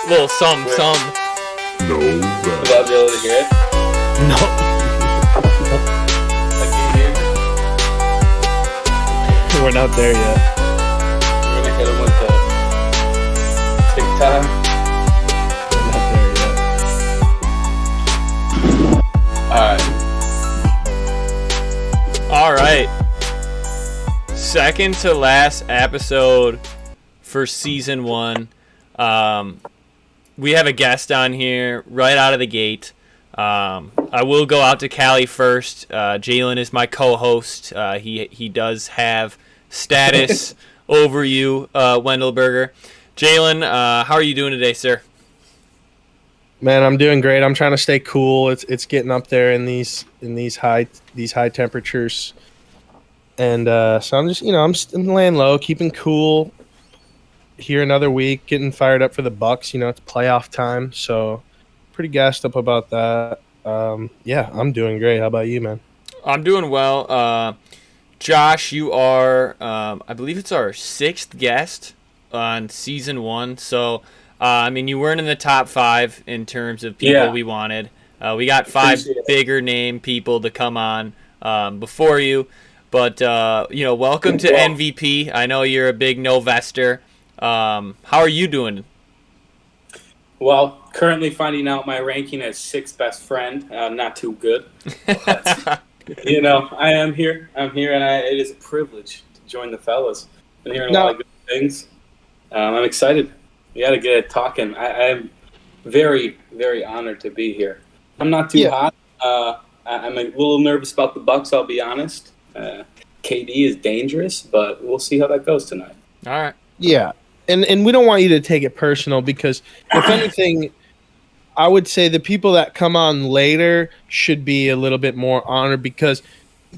Little some. No, Would I be able to hear it? No. I can't hear. We're not there yet. We're gonna hit him with the TikTok. We're not there yet. All right. Second to last episode for season 1. We have a guest on here right out of the gate. I will go out to Callie first. Jalen is my co-host. He does have status over you, Wendelberger. Jalen, how are you doing today, sir? Man, I'm doing great. I'm trying to stay cool. It's getting up there in these high temperatures, and so I'm just I'm laying low, keeping cool. Here another week, getting fired up for the Bucks. It's playoff time, so pretty gassed up about that. Yeah, I'm doing great. How about you, man? I'm doing well. Josh, you are, I believe it's our 6th guest on season 1. So, you weren't in the top 5 in terms of people we wanted. We got 5 bigger name people to come on before you. But, welcome to MVP. I know you're a big Novester. How are you doing? Well, currently finding out my ranking as 6th best friend. Not too good. But, I am here. I'm here, and it is a privilege to join the fellas. Been hearing a lot of good things. I'm excited. We got to get talking. I am very, very honored to be here. I'm not too hot. I'm a little nervous about the Bucks, I'll be honest. KD is dangerous, but we'll see how that goes tonight. All right. Yeah. And we don't want you to take it personal because, if anything, I would say the people that come on later should be a little bit more honored because,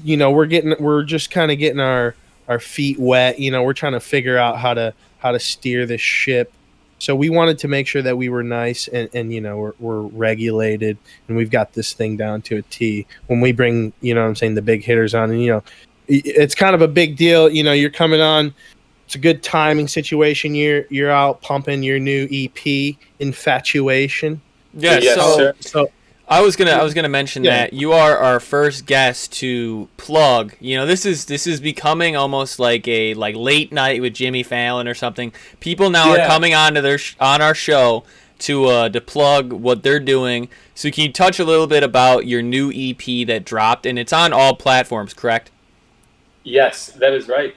we're just kind of getting our feet wet. We're trying to figure out how to steer this ship. So we wanted to make sure that we were nice and we're regulated and we've got this thing down to a T. When we bring, the big hitters on, and it's kind of a big deal. You're coming on. It's a good timing situation. You're out pumping your new EP, Infatuation. Yeah. Yes, so I was gonna mention that you are our first guest to plug. This is becoming almost like a late night with Jimmy Fallon or something. People now are coming on our show to plug what they're doing. So can you touch a little bit about your new EP that dropped, and it's on all platforms, correct? Yes, that is right.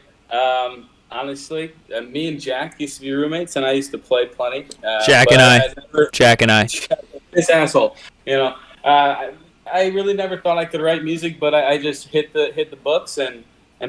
Honestly, me and Jack used to be roommates, and I used to play plenty. Jack and I. This asshole. I really never thought I could write music, but I just hit the books and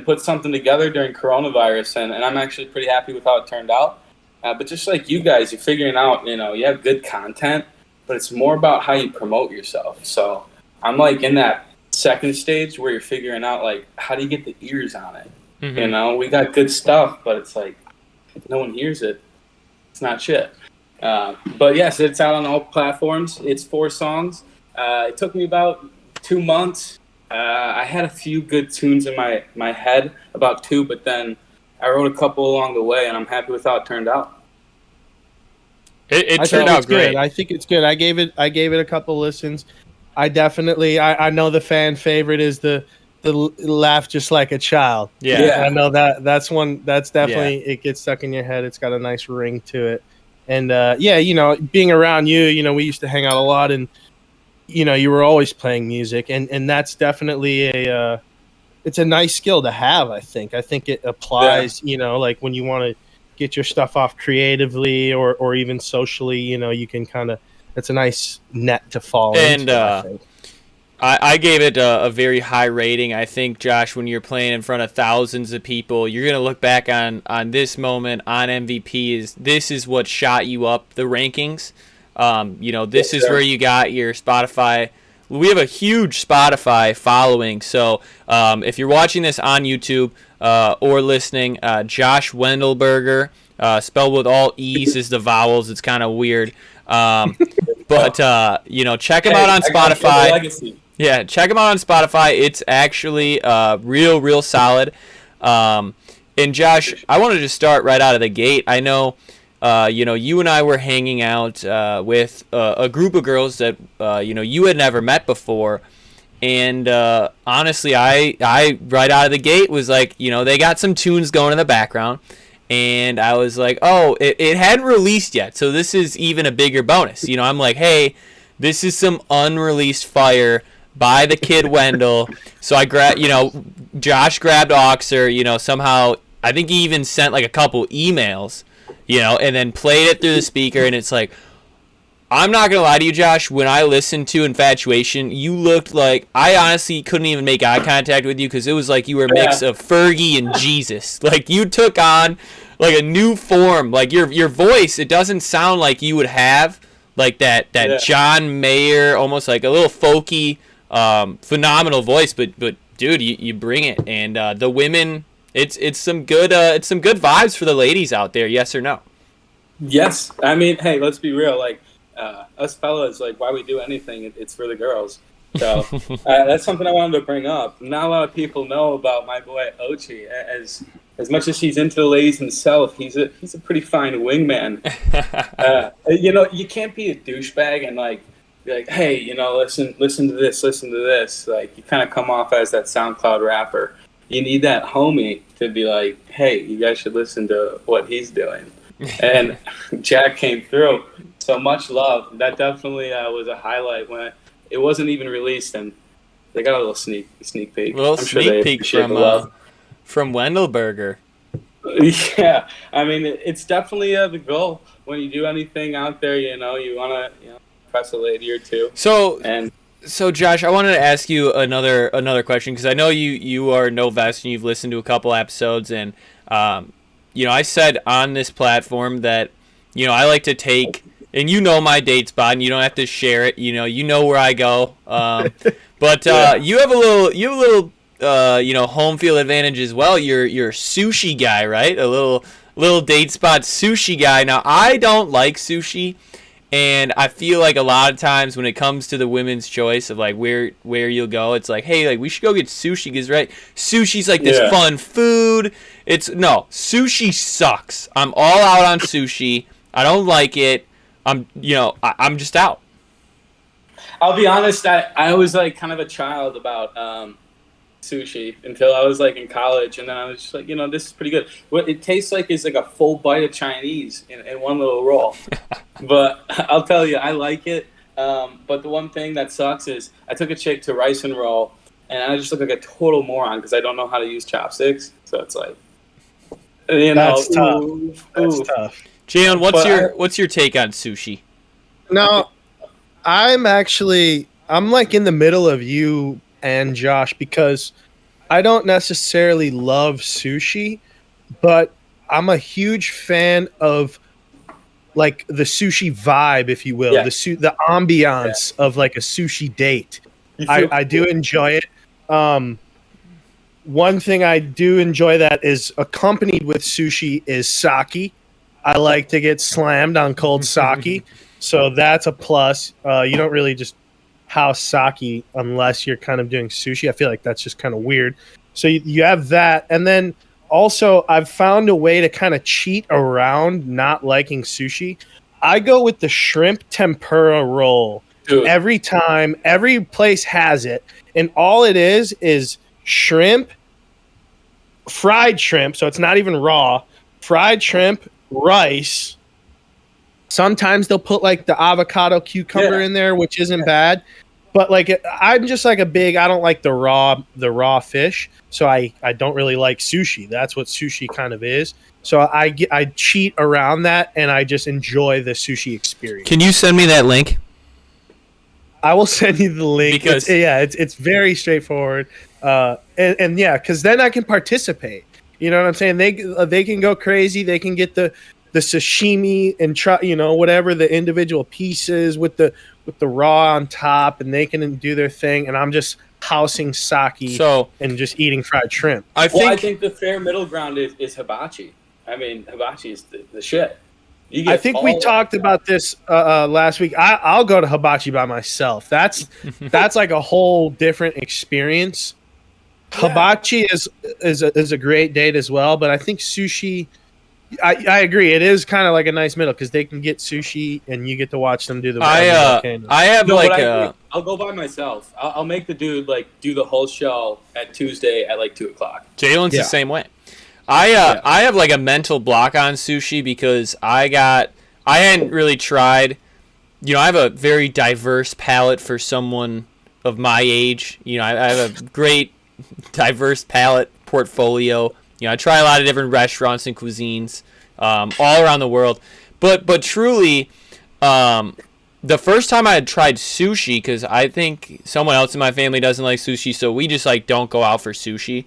put something together during coronavirus, and I'm actually pretty happy with how it turned out. But just like you guys, you're figuring out, you have good content, but it's more about how you promote yourself. So I'm in that second stage where you're figuring out how do you get the ears on it. Mm-hmm. We got good stuff, but it's if no one hears it, it's not shit. But yes, it's out on all platforms. It's 4 songs. It took me about 2 months. I had a few good tunes in my head, about 2, but then I wrote a couple along the way, and I'm happy with how it turned out. It turned out great. Good. I think it's good. I gave it a couple listens. I definitely I know the fan favorite is the laugh just like a child. Yeah. I know that's definitely it gets stuck in your head. It's got a nice ring to it. And being around you, we used to hang out a lot, and you were always playing music, and that's definitely it's a nice skill to have. I think it applies. When you want to get your stuff off creatively or even socially, you can kind of. It's a nice net to fall into. And I gave it a very high rating. I think, Josh, when you're playing in front of thousands of people, you're going to look back on this moment on MVP. This is what shot you up the rankings. This is where you got your Spotify. We have a huge Spotify following. So if you're watching this on YouTube or listening, Josh Wendelberger, spelled with all E's is the vowels. It's kind of weird. But check him out on Spotify. Yeah, check him out on Spotify. It's actually real solid. And Josh, I wanted to start right out of the gate. I know you and I were hanging out with a group of girls that you had never met before. And honestly, I right out of the gate was like, they got some tunes going in the background. And I was like, oh, it hadn't released yet. So this is even a bigger bonus. I'm like, hey, this is some unreleased fire by the kid Wendell. So I Josh grabbed Oxer, somehow, I think he even sent like a couple emails, and then played it through the speaker. And it's like, I'm not going to lie to you, Josh. When I listened to Infatuation, you looked like, I honestly couldn't even make eye contact with you because it was like you were a mix of Fergie and Jesus. Like, you took on like a new form. Like, your voice, it doesn't sound like you would have like that John Mayer, almost like a little folky, phenomenal voice. But dude, you bring it. And the women, it's some good vibes for the ladies out there. Yes or no? Yes. I mean, hey, let's be real. Like, us fellas, like, why we do anything, it's for the girls. So that's something I wanted to bring up. Not a lot of people know about my boy Otchi. As much as he's into the ladies himself, he's a pretty fine wingman. You can't be a douchebag and like be like, hey, listen to this. Like, you kind of come off as that SoundCloud rapper. You need that homie to be like, hey, you guys should listen to what he's doing. And Jack came through. So much love. That definitely was a highlight when it wasn't even released, and they got a little sneak peek. From Wendelberger. Yeah, I mean, it's definitely the goal when you do anything out there. You want to impress a lady or two. So Josh, I wanted to ask you another question because I know you are no vest and you've listened to a couple episodes, and I said on this platform that I like to take. And my date spot, and you don't have to share it. You know where I go. But you have a little home field advantage as well. You're a sushi guy, right? A little date spot sushi guy. Now, I don't like sushi, and I feel like a lot of times when it comes to the women's choice of like where you'll go, it's like, hey, like we should go get sushi because sushi's like this fun food. Sushi sucks. I'm all out on sushi. I don't like it. I'm just out. I'll be honest, I was like kind of a child about sushi until I was like in college, and then I was just like, this is pretty good. What it tastes like is like a full bite of Chinese in one little roll. But I'll tell you, I like it. But the one thing that sucks is I took a chick to rice and roll, and I just look like a total moron because I don't know how to use chopsticks. So it's like, that's tough. That's tough. Jalen, what's your take on sushi? No, I'm like in the middle of you and Josh because I don't necessarily love sushi, but I'm a huge fan of like the sushi vibe, if you will, the ambiance of like a sushi date. I do enjoy it. One thing I do enjoy that is accompanied with sushi is sake. I like to get slammed on cold sake, so that's a plus. You don't really just house sake unless you're kind of doing sushi. I feel like that's just kind of weird. So you have that, and then also I've found a way to kind of cheat around not liking sushi. I go with the shrimp tempura roll. Dude. Every time. Every place has it, and all it is shrimp, fried shrimp, so it's not even raw, fried shrimp, rice. Sometimes they'll put like the avocado cucumber in there, which isn't bad. But like I'm just like I don't like the raw fish, so I don't really like sushi. That's what sushi kind of is. So I cheat around that, and I just enjoy the sushi experience. Can you send me that link? I will send you the link. Because it's very straightforward. And because then I can participate. You know what I'm saying? They can go crazy. They can get the sashimi and try, whatever the individual pieces with the raw on top, and they can do their thing. And I'm just housing sake and just eating fried shrimp. I think the fair middle ground is hibachi. I mean, hibachi is the shit. I think we talked about this last week. I'll go to hibachi by myself. That's like a whole different experience. Hibachi is a great date as well, but I think sushi I agree. It is kind of like a nice middle because they can get sushi and you get to watch them do the. I have No, like but a. I'll go by myself. I'll make the dude like do the whole show at Tuesday at like 2:00. Jalen's Yeah. the same way. I have like a mental block on sushi because I hadn't really tried. You know, I have a very diverse palate for someone of my age. You know, I have a great diverse palate portfolio. You know, I try a lot of different restaurants and cuisines all around the world. But truly, the first time I had tried sushi, because I think someone else in my family doesn't like sushi, so we just like don't go out for sushi.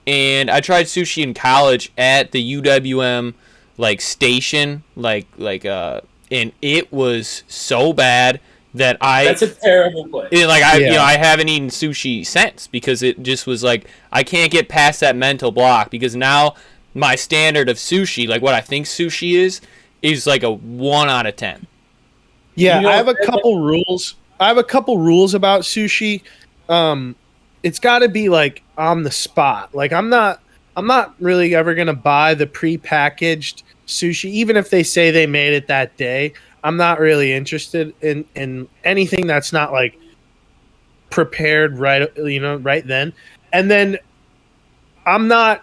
And I tried sushi in college at the UWM like station, and it was so bad that That's a terrible place. I haven't eaten sushi since because it just was like I can't get past that mental block because now my standard of sushi, like what I think sushi is like a 1 out of 10. Yeah, You know, I have a couple rules. I have a couple rules about sushi. It's got to be like on the spot. Like I'm not really ever gonna buy the prepackaged sushi, even if they say they made it that day. I'm not really interested in anything that's not like prepared right, right then. And then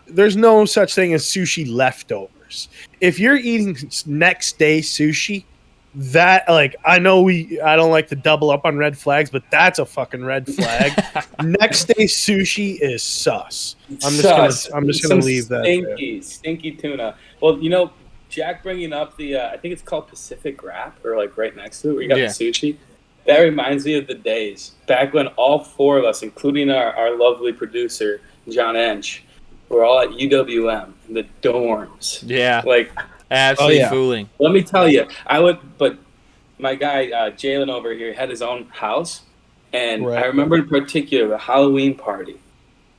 there's no such thing as sushi leftovers. If you're eating next day sushi, that like I don't like to double up on red flags, but that's a fucking red flag. Next day sushi is sus. I'm just gonna leave that. Stinky tuna. Well, Jack bringing up the I think it's called Pacific Wrap or like right next to it where you got the sushi. That reminds me of the days back when all four of us, including our lovely producer John Ench, were all at UWM in the dorms. Yeah, like absolutely fooling. Let me tell you, but my guy Jalen over here had his own house, and I remember in particular the Halloween party.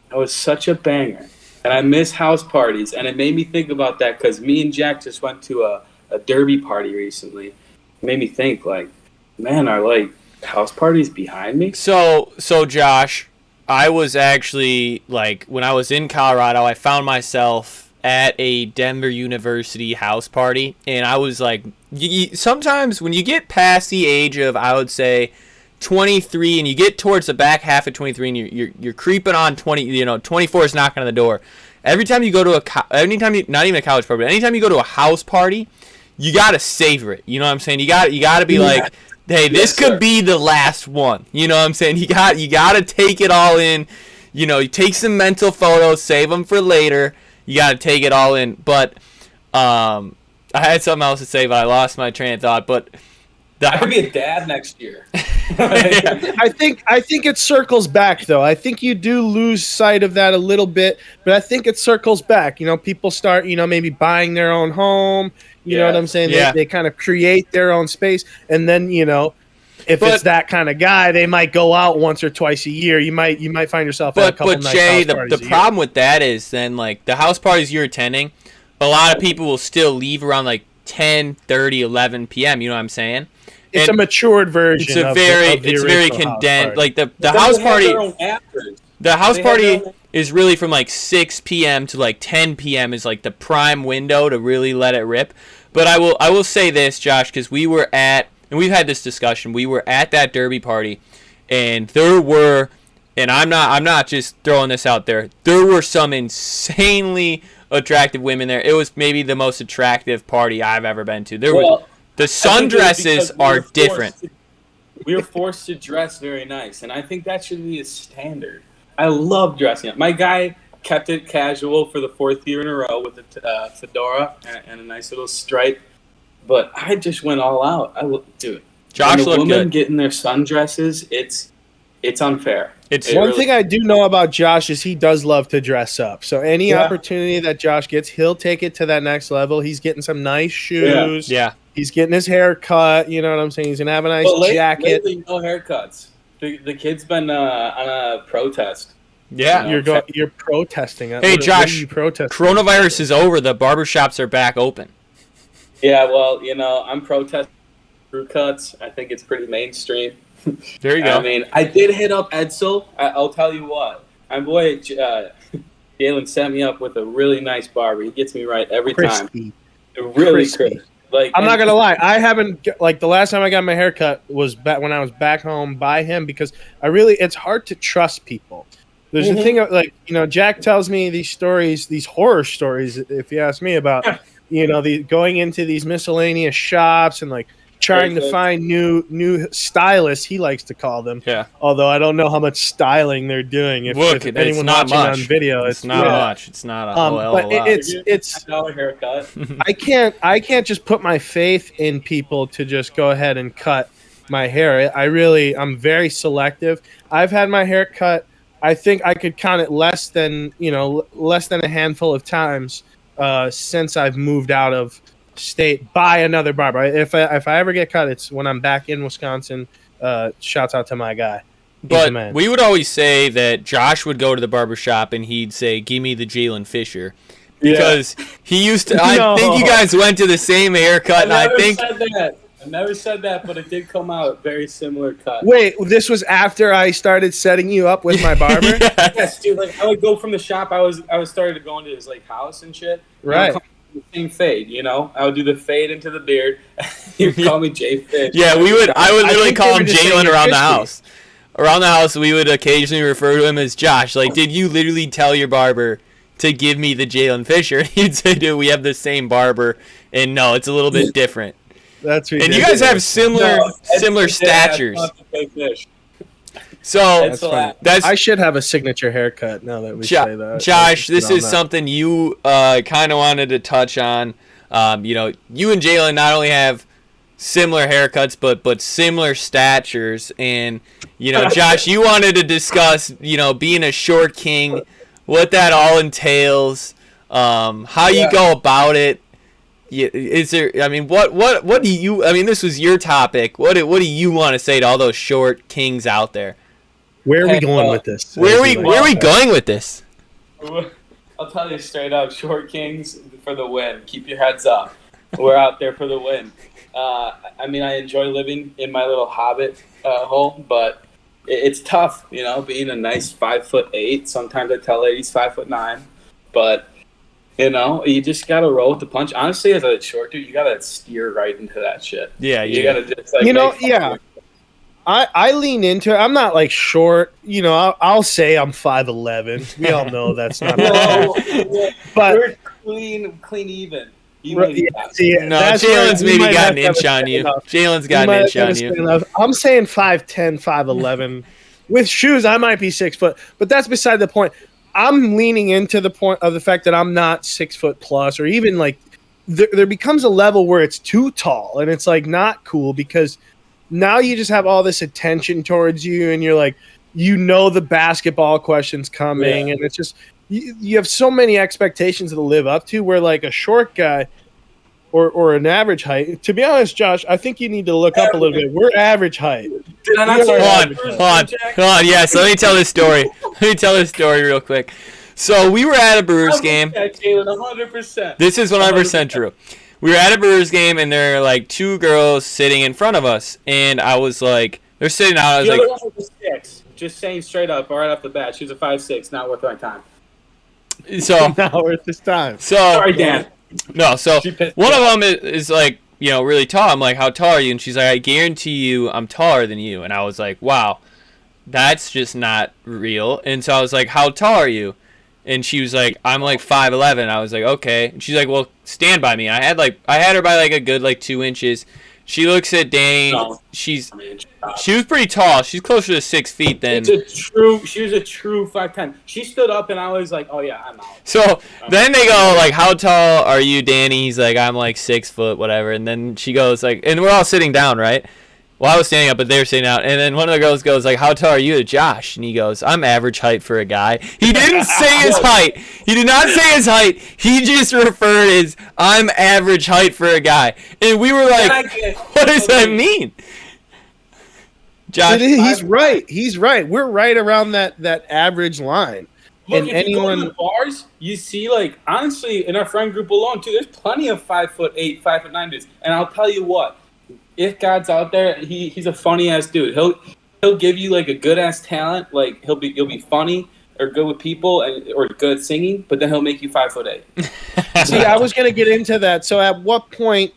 That was such a banger. And I miss house parties, and it made me think about that because me and Jack just went to a derby party recently. It made me think, like, man, are like house parties behind me? So Josh, I was actually like when I was in Colorado, I found myself at a Denver University house party, and I was like, sometimes when you get past the age of, I would say, 23 and you get towards the back half of 23 and you're creeping on 20, 24 is knocking on the door. Every time you go to not even a college party, but anytime you go to a house party, you got to savor it. You know what I'm saying? You got to be like, hey, this could be the last one. You know what I'm saying? You got to take it all in. You take some mental photos, save them for later. You got to take it all in. But I had something else to say, but I lost my train of thought. But I could be a dad next year. I think it circles back though. I think you do lose sight of that a little bit, but I think it circles back. People start, maybe buying their own home. You know what I'm saying? Yeah. They kind of create their own space, and then if it's that kind of guy, they might go out once or twice a year. You might find yourself at a couple nice Jay, house parties the problem with that is then like the house parties you're attending, a lot of people will still leave around like 10:30, 11 p.m. You know what I'm saying? It's a matured version. It's very condensed. Like the house party. The house party is really from like 6 p.m. to like 10 p.m. is like the prime window to really let it rip. But I will say this, Josh, because we were at, and we've had this discussion. We were at that derby party, and there were, and I'm not just throwing this out there. There were some insanely attractive women there. It was maybe the most attractive party I've ever been to. The sundresses are different. We were forced to dress very nice, and I think that should be a standard. I love dressing up. My guy kept it casual for the 4th year in a row with a fedora and a nice little stripe, but I just went all out. Dude, Josh when the looked women good. get in their sundresses, it's unfair. One thing I do know about Josh is he does love to dress up. So any opportunity that Josh gets, he'll take it to that next level. He's getting some nice shoes. Yeah. He's getting his hair cut. You know what I'm saying? He's going to have a nice jacket. Lately, no haircuts. The kid's been on a protest. Yeah. You're protesting. Hey, Josh, what are you protesting? coronavirus is over. The barbershops are back open. Yeah, well, I'm protesting crew cuts. I think it's pretty mainstream. There you go. I mean, I did hit up Edsel. I'll tell you what. My boy Jalen set me up with a really nice barber. He gets me right every time. Really crisp. Like, I'm not gonna lie, I haven't like the last time I got my hair cut was back when I was back home by him because it's hard to trust people. There's a thing of, like, Jack tells me these stories, these horror stories, if you ask me, about the going into these miscellaneous shops and like trying to find new stylists, he likes to call them. Yeah. Although I don't know how much styling they're doing. If anyone not watching much on video, it's not much. It's not a whole hell of a lot. It's $10 haircut. I can't just put my faith in people to just go ahead and cut my hair. I'm very selective. I've had my hair cut. I think I could count it less than a handful of times since I've moved out of state by another barber. If I ever get cut, it's when I'm back in Wisconsin. Shouts out to my guy. But we would always say that Josh would go to the barber shop and he'd say, "Give me the Jalen Fisher," because he used to. I think you guys went to the same haircut. I never said that, but it did come out very similar cut. Wait, this was after I started setting you up with my barber? Yes, dude. Like, I would go from the shop. I was started to go into his like house and shit. Right. The same fade, I would do the fade into the beard. You'd call me Jay Fish. Yeah, I would literally call him Jalen around the house. Around the house, we would occasionally refer to him as Josh. Like, did you literally tell your barber to give me the Jalen Fisher? And he'd say, "Dude, we have the same barber." And no, it's a little bit different. That's ridiculous. And you guys have similar statures. So I should have a signature haircut now that we say that. Josh, this is something you kind of wanted to touch on. You and Jalen not only have similar haircuts, but similar statures. And Josh, you wanted to discuss being a short king, what that all entails, how you go about it. Is there? I mean, what do you? I mean, this was your topic. What do you want to say to all those short kings out there? Where are we going with this? Where are we going with this? I'll tell you straight up, short kings for the win. Keep your heads up. We're out there for the win. I mean, I enjoy living in my little hobbit hole, but it's tough, being a nice 5'8". Sometimes I tell ladies 5'9", but you just gotta roll with the punch. Honestly, as a short dude, you gotta steer right into that shit. Yeah, you gotta just I lean into it. I'm not like short. I'll say I'm 5'11". We all know that's not. But we're clean even. Jalen's maybe got an inch on you. Jalen's got an inch on you. I'm saying 5'10", 5'11". With shoes, I might be 6 foot, but that's beside the point. I'm leaning into the point of the fact that I'm not 6 foot plus, or even like there becomes a level where it's too tall and it's like not cool, because now you just have all this attention towards you and you're like, the basketball questions coming, and it's just you have so many expectations to live up to, where like a short guy or an average height. To be honest, Josh, I think you need to look up a little bit. We're average height. Did I not Hold on. Yes, let me tell this story. Real quick. So we were at a Brewers game. 100%. This is 100% true. We were at a Brewers game, and there are like two girls sitting in front of us, and I was like, they're sitting out. I was like, one was 6. Just saying straight up, right off the bat, she's a 5'6", not worth my time. So not worth this time. So sorry, Dan. No, so one of them is like, really tall. I'm like, how tall are you? And she's like, I guarantee you I'm taller than you. And I was like, wow, that's just not real. And so I was like, how tall are you? And she was like, I'm like 5'11". I was like, okay. And she's like, well, stand by me. I had her by like a good like 2 inches. She looks at Danny. She was pretty tall. She's closer to 6 feet than. She was a true 5'10". She stood up, and I was like, oh yeah, I'm out. So then they go like, how tall are you, Danny? He's like, I'm like 6 foot, whatever. And then she goes like, and we're all sitting down, right? Well, I was standing up, but they were sitting out. And then one of the girls goes like, how tall are you, to Josh? And he goes, I'm average height for a guy. He didn't say his height. He did not say his height. He just referred as, I'm average height for a guy. And we were like, what does that mean? Josh, he's right. He's right. We're right around that average line. Look, if you go to the bars, you see, like, honestly, in our friend group alone, too, there's plenty of 5'8", 5'9" dudes. And I'll tell you what. If God's out there, he's a funny ass dude. He'll give you like a good ass talent. Like he'll be funny, or good with people or good at singing, but then he'll make you 5'8". See, I was going to get into that. So at what point,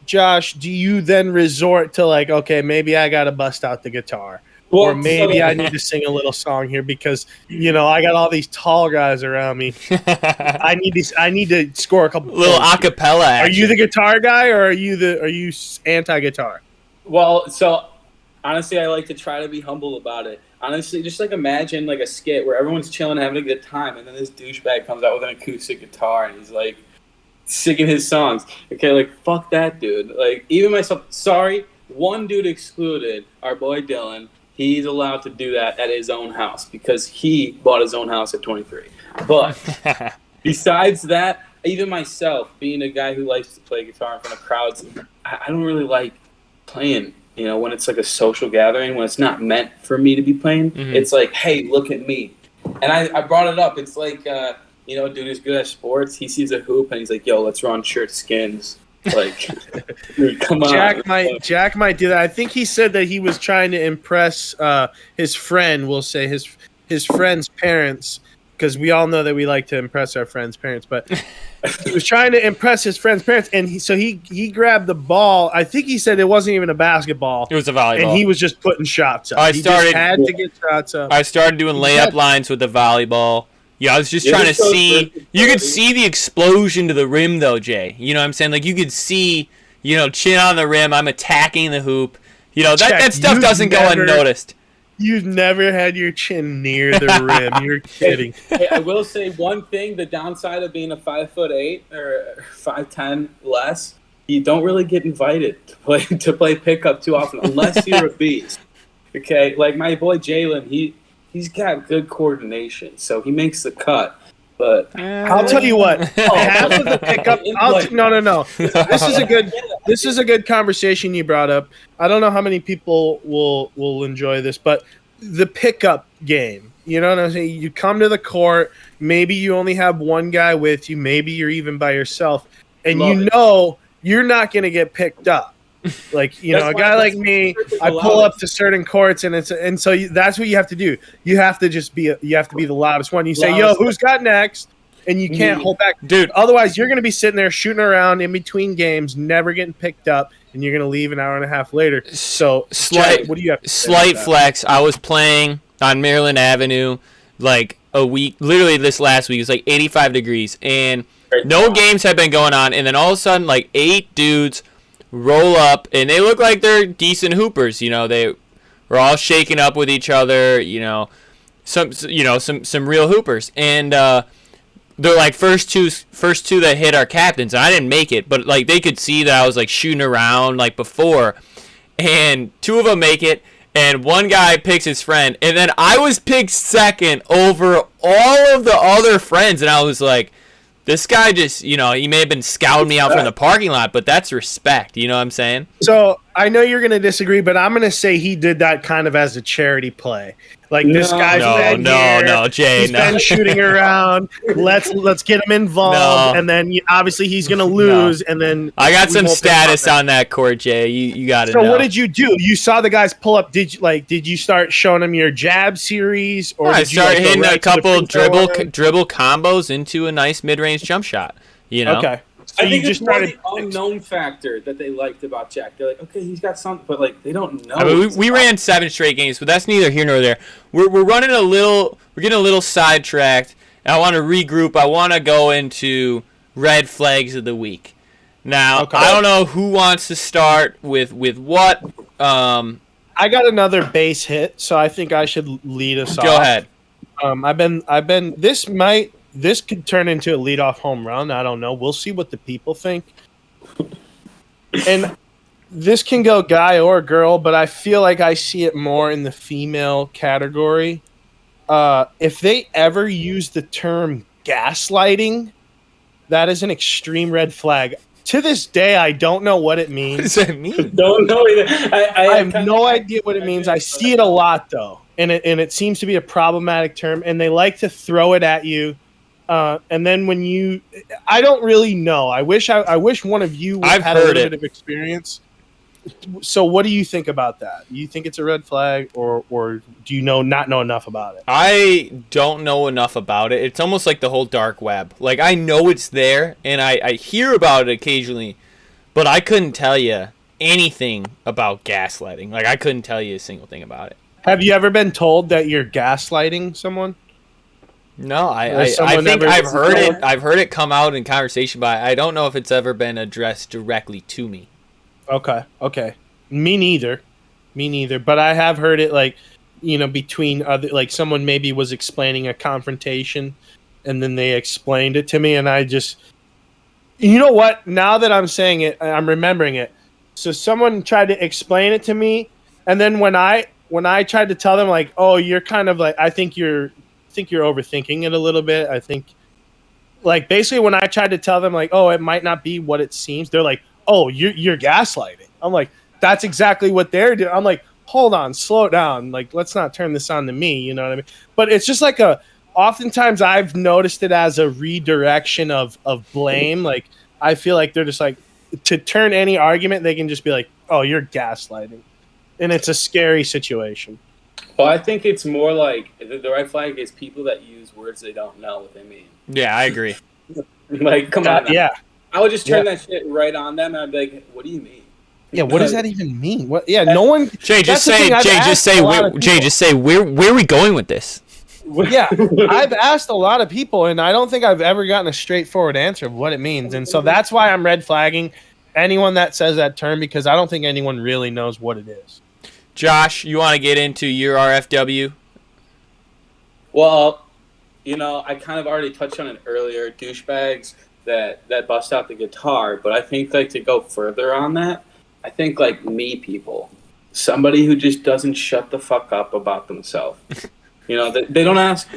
Josh, do you then resort to like, okay, maybe I got to bust out the guitar? Or maybe I need to sing a little song here because, I got all these tall guys around me. I need to score a couple little acapella action. Are you the guitar guy or are you anti-guitar? Well, so honestly, I like to try to be humble about it. Honestly, just like imagine like a skit where everyone's chilling, having a good time, and then this douchebag comes out with an acoustic guitar and he's like singing his songs. Okay, like fuck that dude. Like even myself, sorry, one dude excluded, our boy Dylan. He's allowed to do that at his own house because he bought his own house at 23. But besides that, even myself, being a guy who likes to play guitar in front of crowds, I don't really like playing, when it's like a social gathering, when it's not meant for me to be playing. Mm-hmm. It's like, hey, look at me. And I brought it up. It's like, a dude who's good at sports. He sees a hoop and he's like, yo, let's run shirt skins. Like, dude, come on. Jack might do that. I think he said that he was trying to impress his friend. We'll say his friend's parents, because we all know that we like to impress our friends' parents. But he was trying to impress his friend's parents, and he grabbed the ball. I think he said it wasn't even a basketball. It was a volleyball, and he was just putting shots up. He had to get shots up. I started doing layup lines with the volleyball. Yeah, I was just trying to see. You could see the explosion to the rim, though, Jay. You know what I'm saying? Like, you could see, chin on the rim. I'm attacking the hoop. That stuff doesn't go unnoticed. You've never had your chin near the rim. You're kidding. Hey, I will say one thing. The downside of being a 5'8" or 5'10" less, you don't really get invited to play pickup too often unless you're a beast. Okay? Like, my boy Jalen, he's got good coordination, so he makes the cut. But I'll tell you what, half of the pickup. No. This is a good conversation you brought up. I don't know how many people will enjoy this, but the pickup game. You know what I'm saying? You come to the court. Maybe you only have one guy with you. Maybe you're even by yourself, and you're not going to get picked up. Like, a guy like me, I pull up to certain courts, and so that's what you have to do. You have to be the loudest one. You say, "Yo, who's got next?" And you can't hold back, dude. Otherwise, you're gonna be sitting there shooting around in between games, never getting picked up, and you're gonna leave an hour and a half later. So, what do you have? Slight flex. I was playing on Maryland Avenue like a week, literally this last week. It was like 85 degrees, and no games had been going on, and then all of a sudden, like 8 dudes roll up, and they look like they're decent hoopers. They were all shaking up with each other. Some real hoopers, and they're like first two that hit our captains. And I didn't make it, but like they could see that I was like shooting around like before, and 2 of them make it, and one guy picks his friend, and then I was picked second over all of the other friends, and I was like, this guy just, he may have been scouting me out from the parking lot, but that's respect. You know what I'm saying? So I know you're going to disagree, but I'm going to say he did that kind of as a charity play. Like, this guy's Jay, he's been shooting around. Let's get him involved, and then obviously he's going to lose. And then I got some status on that court, Jay. You got it. So what did you do? You saw the guys pull up. Did you start showing them your jab series, or I started hitting a couple dribble combos into a nice mid-range jump shot? Okay. So I think it's more the unknown factor that they liked about Jack. They're like, okay, he's got something, but like they don't know. I mean, we ran 7 straight games, but that's neither here nor there. We're getting a little sidetracked. And I want to regroup. I want to go into red flags of the week. Now, okay. I don't know who wants to start with what. I got another base hit, so I think I should lead us off. Go ahead. I've been. This could turn into a leadoff home run. I don't know. We'll see what the people think. And this can go guy or girl, but I feel like I see it more in the female category. If they ever use the term gaslighting, that is an extreme red flag. To this day, I don't know what it means. What does that mean? Don't know either. I have no idea what it means. I see it a lot, though, and it seems to be a problematic term, and they like to throw it at you. And then I don't really know. I wish one of you had a little bit of experience. So what do you think about that? Do you think it's a red flag, or do you not know enough about it? I don't know enough about it. It's almost like the whole dark web. Like, I know it's there, and I hear about it occasionally, but I couldn't tell you anything about gaslighting. Like, I couldn't tell you a single thing about it. Have you ever been told that you're gaslighting someone? No, I think I've heard it. I've heard it come out in conversation, but I don't know if it's ever been addressed directly to me. Okay. Me neither. But I have heard it, like, between other, like, someone maybe was explaining a confrontation, and then they explained it to me, and I just, you know what? Now that I'm saying it, I'm remembering it. So someone tried to explain it to me, and then when I tried to tell them, like, oh, you're kind of like, I think you're overthinking it a little bit. I think, like, basically when I tried to tell them, like, oh, it might not be what it seems, they're like, oh, you're gaslighting. I'm like, that's exactly what they're doing. I'm like, hold on, slow it down. Like, let's not turn this on to me. You know what I mean? But it's just like oftentimes I've noticed it as a redirection of blame. Like, I feel like they're just like, to turn any argument, they can just be like, oh, you're gaslighting. And it's a scary situation. Well, I think it's more like the red flag is people that use words they don't know what they mean. Yeah, I agree. Like, come on. Yeah. I would just turn that shit right on them, and I'd be like, what do you mean? Yeah, what does that even mean? What? Yeah, no one. Jay, just say, where are we going with this? Yeah, I've asked a lot of people, and I don't think I've ever gotten a straightforward answer of what it means. And so that's why I'm red flagging anyone that says that term, because I don't think anyone really knows what it is. Josh, you want to get into your RFW? Well, I kind of already touched on it earlier. Douchebags that bust out the guitar, but I think, like, to go further on that, I think, like, people, somebody who just doesn't shut the fuck up about themselves. They don't ask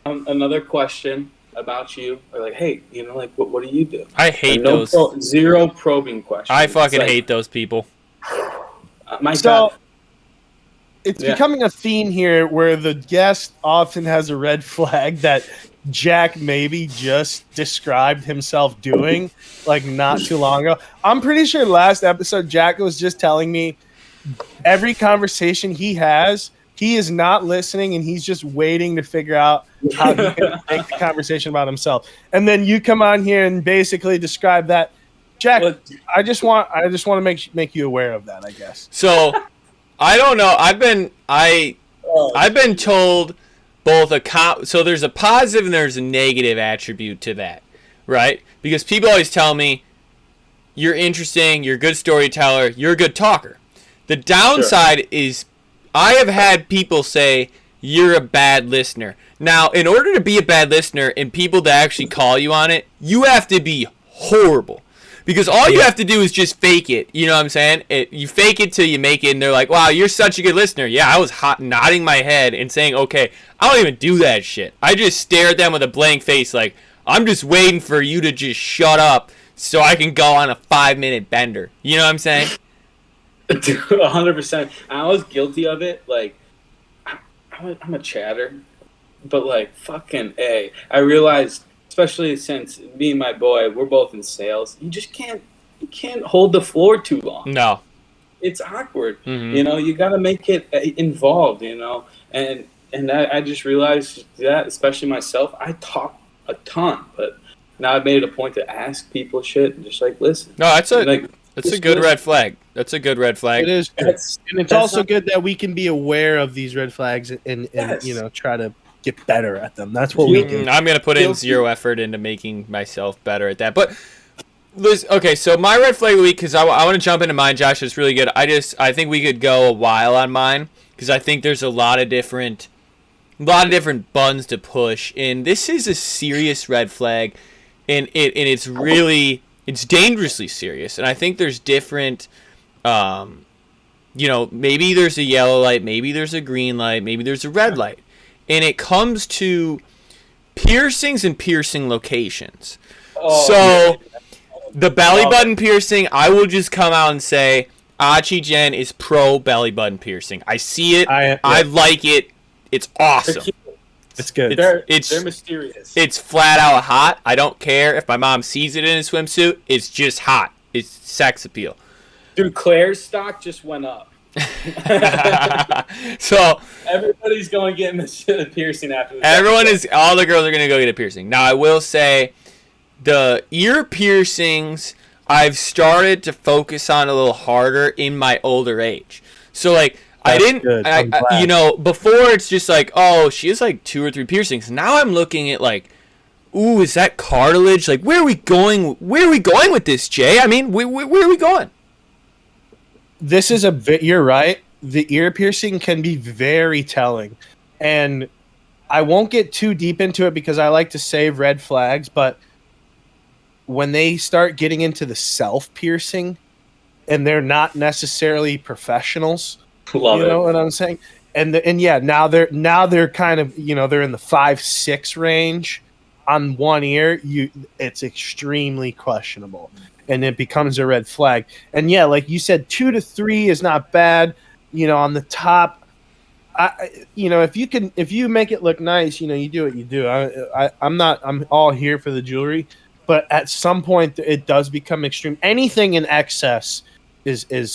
another question about you, or like, hey, like, what do you do? I hate those. Zero probing questions. I fucking hate those people. God. It's becoming a theme here where the guest often has a red flag that Jack maybe just described himself doing, like, not too long ago. I'm pretty sure last episode Jack was just telling me every conversation he has, he is not listening, and he's just waiting to figure out how he can make the conversation about himself. And then you come on here and basically describe that. Jack, I just want to make you aware of that, I guess. So, I don't know. I've been told both so there's a positive and there's a negative attribute to that, right? Because people always tell me, you're interesting, you're a good storyteller, you're a good talker. The downside is I have had people say you're a bad listener. Now, in order to be a bad listener and people to actually call you on it, you have to be horrible. Because all you have to do is just fake it. You know what I'm saying? You fake it till you make it, and they're like, wow, you're such a good listener. Yeah, I was nodding my head and saying, okay, I don't even do that shit. I just stare at them with a blank face like, I'm just waiting for you to just shut up so I can go on a 5-minute bender. You know what I'm saying? 100%. I was guilty of it. Like, I'm a chatter. But, like, fucking A. I realized, especially since me and my boy, we're both in sales, you can't hold the floor too long. No. It's awkward. Mm-hmm. You got to make it involved, And I just realized that, especially myself, I talk a ton, but now I've made it a point to ask people shit and just, like, listen. No, that's a good red flag. That's a good red flag. It is. And it's also good that we can be aware of these red flags and try to get better at them. That's what we do. I'm going to put in zero effort into making myself better at that. But, okay, so my red flag of the week, because I want to jump into mine, Josh. It's really good. I think we could go a while on mine, because I think there's a lot of different buttons to push. And this is a serious red flag, and it's really, it's dangerously serious. And I think there's different, maybe there's a yellow light, maybe there's a green light, maybe there's a red light. And it comes to piercings and piercing locations. So, the belly button piercing, I will just come out and say, Otchi Jen is pro belly button piercing. I see it. I like it. It's awesome. It's good. They're mysterious. It's flat out hot. I don't care if my mom sees it in a swimsuit. It's just hot. It's sex appeal. Dude, Claire's stock just went up. So everybody's going to get a piercing after this. All the girls are going to go get a piercing. Now, I will say the ear piercings I've started to focus on a little harder in my older age. So, like, That's I didn't, good. before it's just like, oh, she has like 2 or 3 piercings. Now I'm looking at like, ooh, is that cartilage? Like, where are we going? Where are we going with this, Jay? I mean, where are we going? This is you're right. The ear piercing can be very telling. And I won't get too deep into it because I like to save red flags, but when they start getting into the self-piercing and they're not necessarily professionals, Love you know it. what I'm saying? And yeah, now they're kind of, they're in the 5-6 range on one ear. It's extremely questionable. And it becomes a red flag. And yeah, like you said, 2 to 3 is not bad. On the top, if you make it look nice, you do what you do. I'm all here for the jewelry, but at some point it does become extreme. Anything in excess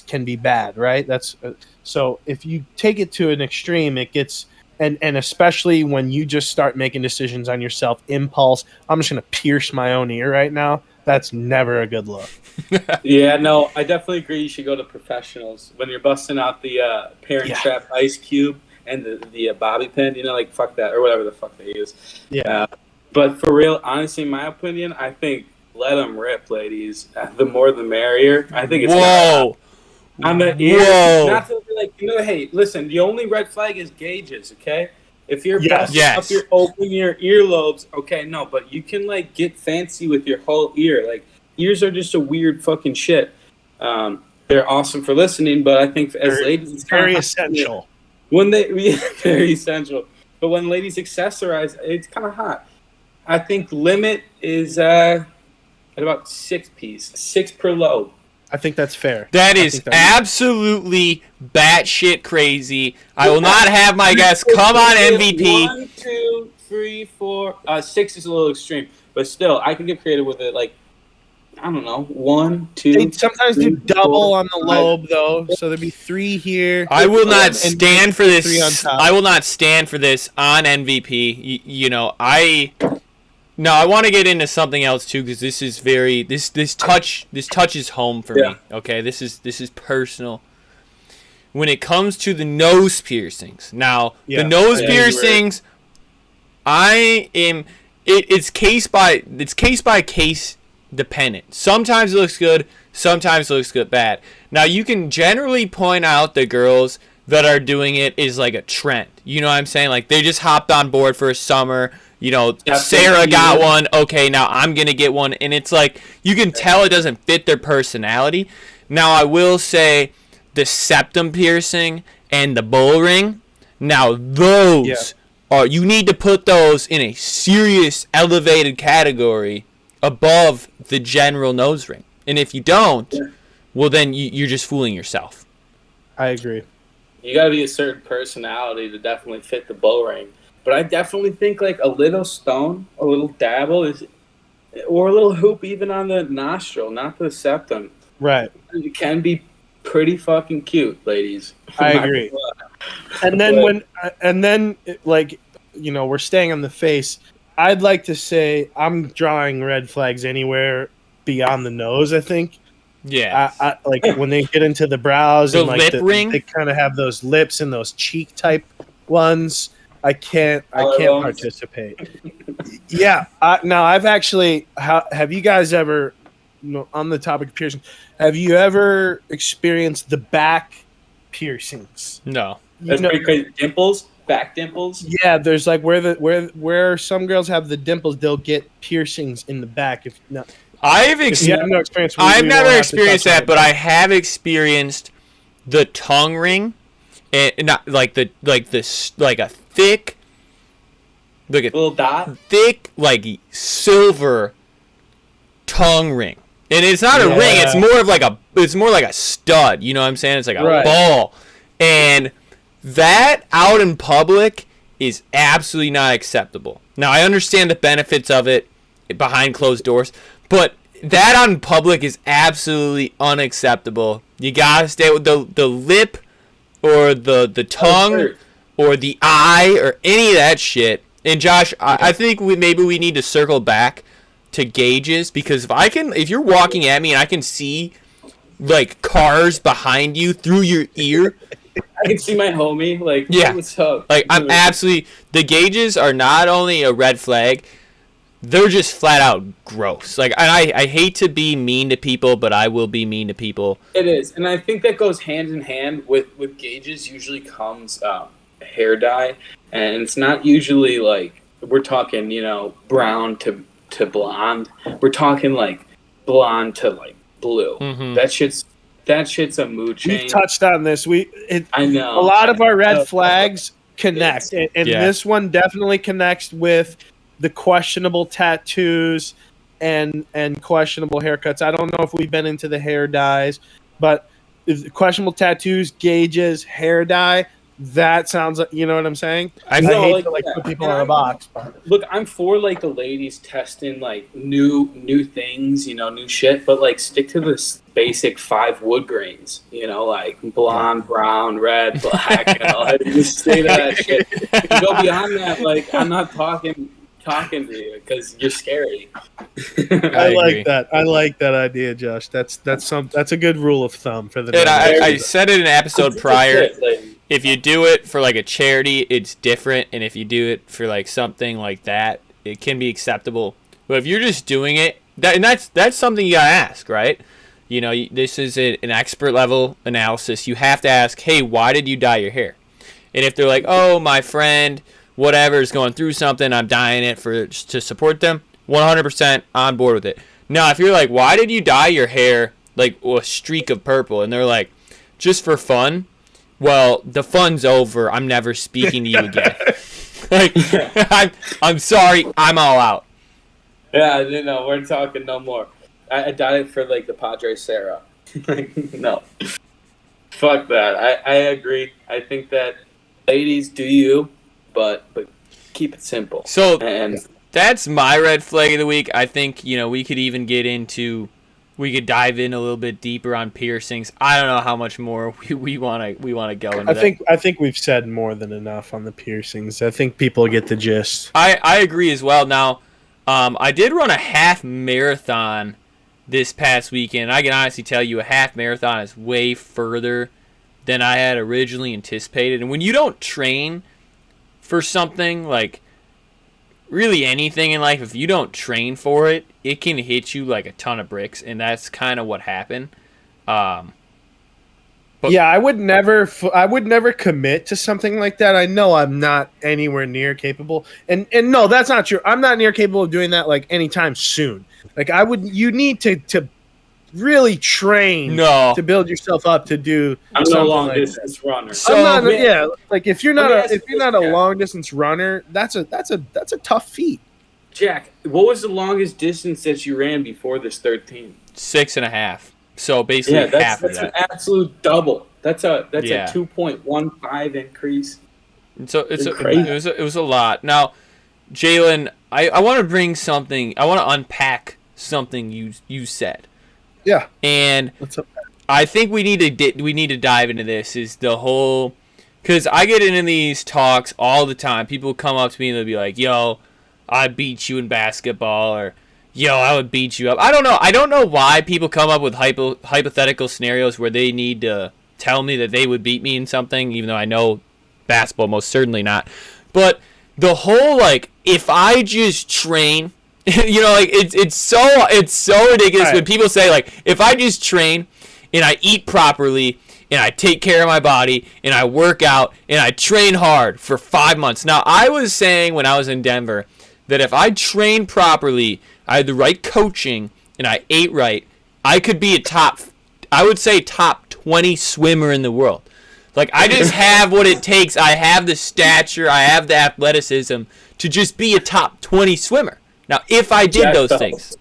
can be bad, right? That's so if you take it to an extreme, it gets. And especially when you just start making decisions on yourself, impulse. I'm just going to pierce my own ear right now. That's never a good look. Yeah, no, I definitely agree. You should go to professionals when you're busting out the Parent Trap Ice Cube and the bobby pin. Like fuck that or whatever the fuck they use. Yeah. But for real, honestly, in my opinion, I think let them rip, ladies. The more the merrier. I think it's whoa. On the ear, whoa. not to be like, hey, listen, the only red flag is gauges, okay? If you're busting up open your earlobes, okay, no, but you can like get fancy with your whole ear. Like ears are just a weird fucking shit. They're awesome for listening, but I think as ladies, it's very essential. When very essential. But when ladies accessorize, it's kind of hot. I think limit is at about 6 piece, 6 per lobe. I think that's fair. That is absolutely batshit crazy. I will not have my guests come on MVP. 1, 2, 3, 4. 6 is a little extreme, but still, I can get creative with it. Like, I don't know, 1, 2. They sometimes do double on the lobe, though, so there'd be 3 here. I will not stand for this. I will not stand for this on MVP. No, I want to get into something else too because this is this touches home for me. Okay, this is personal. When it comes to the nose piercings, now the nose piercings, it's case by case dependent. Sometimes it looks good, sometimes it looks bad. Now you can generally point out the girls that are doing it is like a trend. You know what I'm saying? Like they just hopped on board for a summer. Sarah got one. Okay, now I'm going to get one. And it's like, you can tell it doesn't fit their personality. Now, I will say the septum piercing and the bull ring, now those are, you need to put those in a serious elevated category above the general nose ring. And if you don't, well, then you're just fooling yourself. I agree. You got to be a certain personality to definitely fit the bull ring. But I definitely think like a little stone, a little dabble or a little hoop even on the nostril, not the septum. Right. It can be pretty fucking cute, ladies. I agree. And then we're staying on the face. I'd like to say I'm drawing red flags anywhere beyond the nose, I think. Yeah. I like when they get into the brows the and like lip ring. They kind of have those lips and those cheek type ones. I can't participate. Yeah. Now I've actually. Have you guys ever, on the topic of piercing, have you ever experienced the back piercings? No. That's pretty crazy. Dimples, back dimples. Yeah, there's like where some girls have the dimples, they'll get piercings in the back. I've never experienced that, but I have experienced the tongue ring, and not like a thick, like a little dot, thick like silver tongue ring, and it's not a ring. It's more like a stud. You know what I'm saying? It's like a ball, and that out in public is absolutely not acceptable. Now I understand the benefits of it behind closed doors, but that on public is absolutely unacceptable. You gotta stay with the lip or the tongue or the eye or any of that shit. And Josh, I think maybe we need to circle back to gauges, because if you're walking at me and I can see like cars behind you through your ear, I can see my homie. Like, yeah, what's up? Like, I'm absolutely, the gauges are not only a red flag, they're just flat out gross. Like, and I hate to be mean to people, but I will be mean to people. It is, and I think that goes hand in hand with gauges. Usually comes hair dye, and it's not usually like we're talking, brown to blonde. We're talking like blonde to like blue. Mm-hmm. That shit's a mood change. We've touched on this. I know a lot of our red flags connect, and yeah. This one definitely connects with the questionable tattoos and questionable haircuts. I don't know if we've been into the hair dyes, but questionable tattoos, gauges, hair dye. That sounds like, you know what I'm saying? I hate to put people in a box. Look, I'm for like the ladies testing like new things, new shit, but like stick to this basic 5 wood grains, like blonde, brown, red, black, just stay to that shit. If you go beyond that, like I'm not talking to you because you're scary. I like that. I like that idea, Josh. That's a good rule of thumb for the. And I said it in an episode prior. If you do it for like a charity, it's different, and if you do it for like something like that, it can be acceptable. But if you're just doing it, that's something you gotta ask, right? This is an expert level analysis. You have to ask, hey, why did you dye your hair? And if they're like, oh, my friend, whatever, is going through something, I'm dyeing it to support them, 100% on board with it. Now, if you're like, why did you dye your hair like a streak of purple? And they're like, just for fun. Well, the fun's over. I'm never speaking to you again. Like, I'm sorry. I'm all out. Yeah, we're talking no more. I dyed it for like the Padre Sarah. No, fuck that. I agree. I think that ladies, do you, but keep it simple. So that's my red flag of the week. I think we could even we could dive in a little bit deeper on piercings. I don't know how much more we want to go into that. I think we've said more than enough on the piercings. I think people get the gist. I agree as well. Now, I did run a half marathon this past weekend. I can honestly tell you a half marathon is way further than I had originally anticipated. And when you don't train for something, like really anything in life, if you don't train for it, it can hit you like a ton of bricks, and that's kind of what happened. I would never commit to something like that. I know I'm not anywhere near capable, and no, that's not true. I'm not near capable of doing that like anytime soon. Like you need to really train to build yourself up to do. I'm no long distance runner. So like if you're not a long distance runner, that's a tough feat. Jack, what was the longest distance that you ran before this 13? 6.5. So basically half of that. That's an absolute double. That's a 2.15 increase. And so it was a lot. Now, Jalen, I want to bring something. I want to unpack something you said. Yeah. And I think we need to dive into this. Is the whole, because I get into these talks all the time. People come up to me and they'll be like, "Yo, I beat you in basketball," or "Yo, I would beat you up." I don't know why people come up with hypothetical scenarios where they need to tell me that they would beat me in something, even though I know basketball most certainly not. But the whole like, if I just train. It's so ridiculous when people say like, if I just train and I eat properly and I take care of my body and I work out and I train hard for 5 months. Now, I was saying when I was in Denver that if I trained properly, I had the right coaching and I ate right, I could be top 20 swimmer in the world. Like, I just have what it takes. I have the stature, I have the athleticism to just be a top 20 swimmer. Now, if I did those things,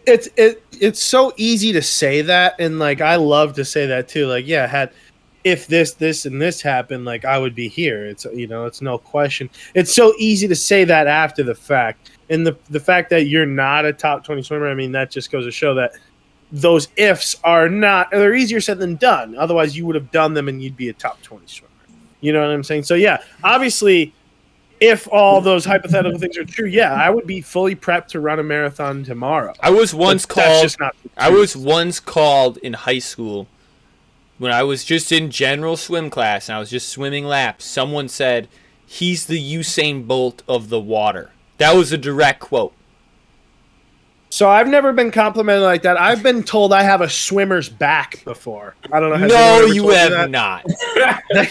it's so easy to say that, and like I love to say that too. Like, if this and this happened, like I would be here. It's it's no question. It's so easy to say that after the fact, And the fact that you're not a top 20 swimmer, I mean, that just goes to show that those ifs they're easier said than done. Otherwise, you would have done them and you'd be a top 20 swimmer. You know what I'm saying? So, yeah, obviously, if all those hypothetical things are true, yeah, I would be fully prepped to run a marathon tomorrow. I was once called in high school when I was just in general swim class and I was just swimming laps. Someone said, he's the Usain Bolt of the water. That was a direct quote. So I've never been complimented like that. I've been told I have a swimmer's back before. I don't know. No, you have not.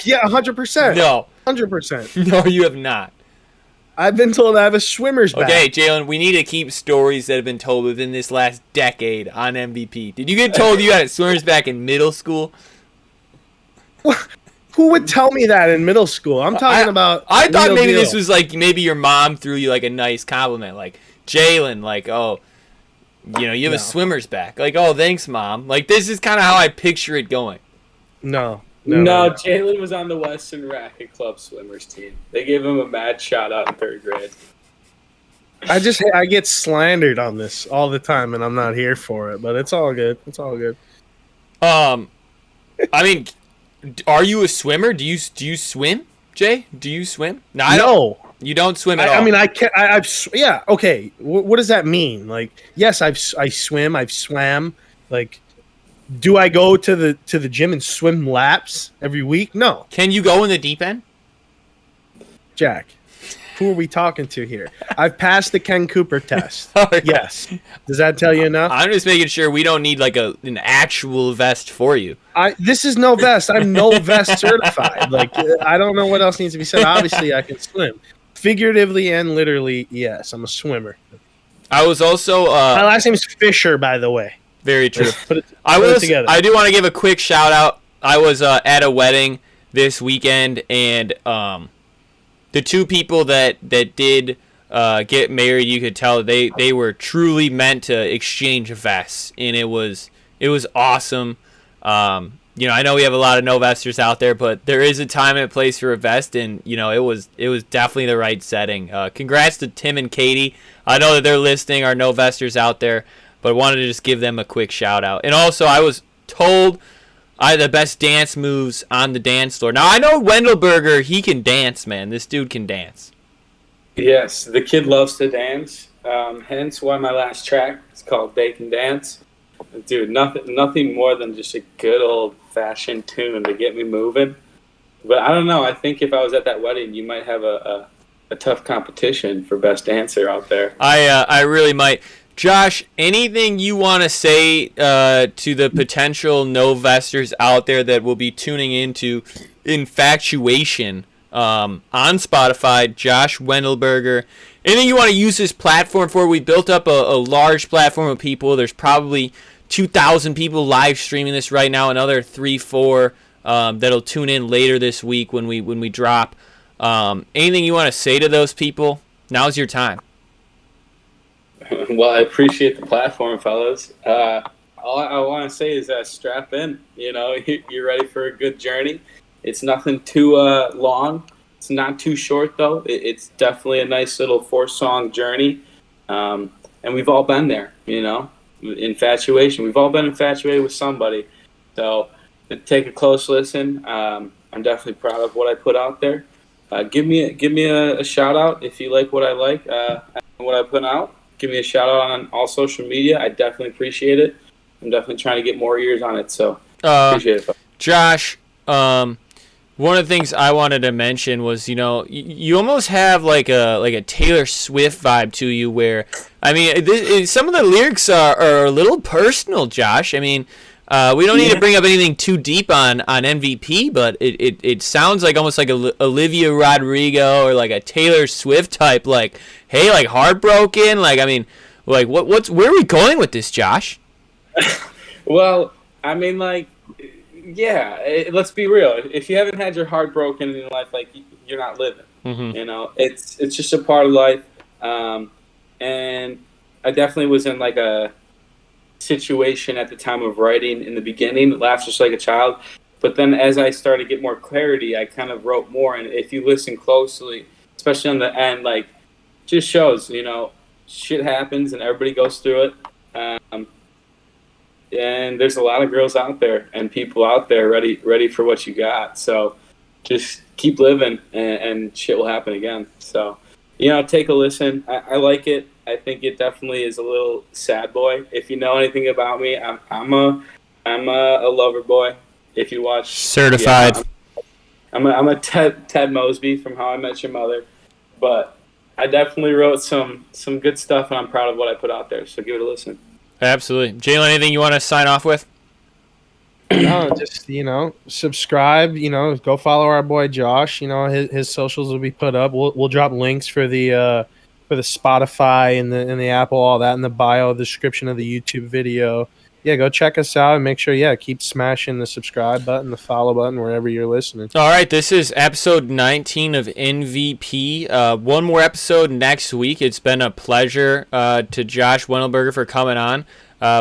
Yeah, 100%. No. 100%. No, you have not. I've been told I have a swimmer's back. Okay, Jalen, we need to keep stories that have been told within this last decade on MVP. Did you get told you had a swimmer's back in middle school? Who would tell me that in middle school? I'm talking about. I thought maybe this was like maybe your mom threw you like a nice compliment, like Jalen, like, oh, you have a swimmer's back. Like, oh, thanks, Mom. Like, this is kind of how I picture it going. No, Jalen was on the Western Racket Club swimmers team. They gave him a mad shout out in 3rd grade. I get slandered on this all the time, and I'm not here for it. But it's all good. It's all good. I mean, are you a swimmer? Do you swim, Jay? Do you swim? No. You don't swim at all. I mean, I can't. Yeah. Okay. What does that mean? Like, yes, I swim. I've swam. Like, do I go to the gym and swim laps every week? No. Can you go in the deep end? Jack, who are we talking to here? I've passed the Ken Cooper test. Yes. Does that tell you enough? I'm just making sure we don't need like an actual vest for you. This is no vest. I'm no vest certified. Like, I don't know what else needs to be said. Obviously, I can swim. Figuratively and literally, yes, I'm a swimmer. I was also my last name is Fisher, by the way. Very true. Put it together. I do want to give a quick shout out. I was at a wedding this weekend, and the two people that did get married, you could tell they were truly meant to exchange vests, and it was awesome. I know we have a lot of no vesters out there, but there is a time and a place for a vest, and it was definitely the right setting. Congrats to Tim and Katie. I know that they're listening, our no vesters out there, but I wanted to just give them a quick shout out. And also, I was told I had the best dance moves on the dance floor. Now I know Wendelberger, he can dance, man. This dude can dance. Yes, the kid loves to dance. Hence why my last track is called "Bacon Dance." Dude, nothing more than just a good old-fashioned tune to get me moving. But I don't know. I think if I was at that wedding, you might have a tough competition for best dancer out there. I really might. Josh, anything you want to say to the potential no-vesters out there that will be tuning into Infatuation on Spotify, Josh Wendelberger? Anything you want to use this platform for? We built up a large platform of people. There's probably 2,000 people live streaming this right now. Another 3-4 that'll tune in later this week when we drop. Anything you want to say to those people? Now's your time. Well, I appreciate the platform, fellas. All I want to say is strap in. You're ready for a good journey. It's nothing too long. It's not too short, though. It's definitely a nice little 4-song journey. And we've all been there, Infatuation. We've all been infatuated with somebody. So take a close listen. I'm definitely proud of what I put out there. Give me a shout-out if you like what I like and what I put out. Give me a shout-out on all social media. I definitely appreciate it. I'm definitely trying to get more ears on it, so appreciate it. Josh, one of the things I wanted to mention was, you almost have like a Taylor Swift vibe to you, where, I mean, some of the lyrics are a little personal, Josh. I mean, we don't need to bring up anything too deep on MVP, but it sounds like almost like a Olivia Rodrigo or like a Taylor Swift type, like, hey, like heartbroken, like, I mean, like where are we going with this, Josh? Well, I mean, like, yeah, let's be real. If you haven't had your heart broken in your life, like, you're not living. Mm-hmm. It's just a part of life. And I definitely was in like a situation at the time of writing in the beginning, laughed just like a child. But then as I started to get more clarity, I kind of wrote more. And if you listen closely, especially on the end, like, just shows, shit happens and everybody goes through it. And there's a lot of girls out there and people out there ready for what you got. So just keep living and shit will happen again. So, take a listen. I like it. I think it definitely is a little sad boy. If you know anything about me, I'm a lover boy. If you watch Certified. I'm a Ted Mosby from How I Met Your Mother, but I definitely wrote some good stuff, and I'm proud of what I put out there. So give it a listen. Absolutely, Jalen. Anything you want to sign off with? No, just subscribe. Go follow our boy Josh. His socials will be put up. We'll drop links for the Spotify and the Apple, all that in the bio description of the YouTube video. Yeah, go check us out and make sure, keep smashing the subscribe button, the follow button, wherever you're listening. All right, this is episode 19 of MVP. One more episode next week. It's been a pleasure to Josh Wendelberger for coming on.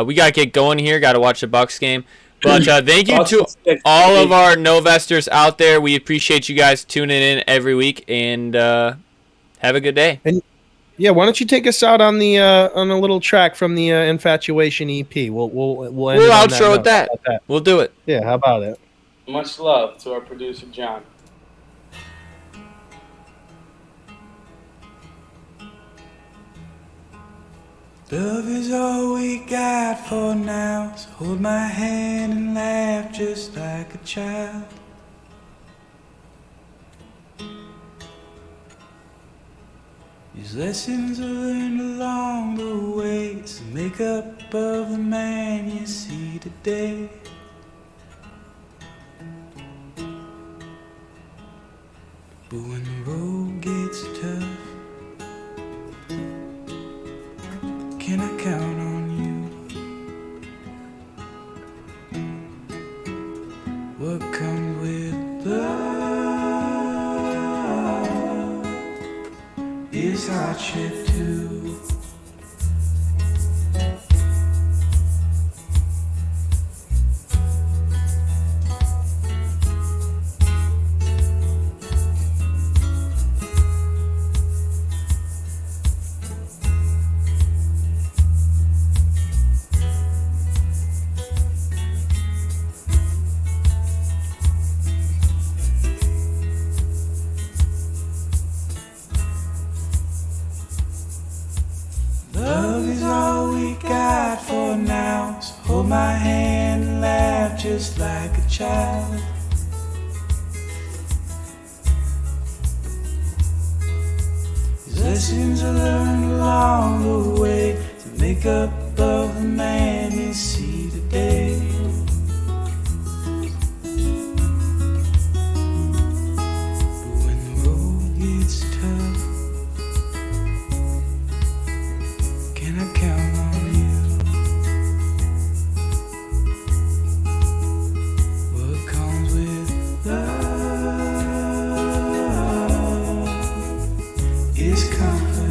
We got to get going here. Got to watch the Bucks game. But thank you to all of our Novesters out there. We appreciate you guys tuning in every week, and have a good day. And yeah, why don't you take us out on a little track from the Infatuation EP? We'll outro with that. We'll do it. Yeah, how about it? Much love to our producer John. Love is all we got for now, so hold my hand and laugh just like a child. These lessons are learned along the way. It's the makeup of the man you see today. But when the road gets tough, can I count on you? What comes with love is hardship too. Love is all we got for now, so hold my hand and laugh just like a child. These lessons are learned along the way to make up of the man you see today. But when the road gets tough, can I count on you? What comes with love is comfort.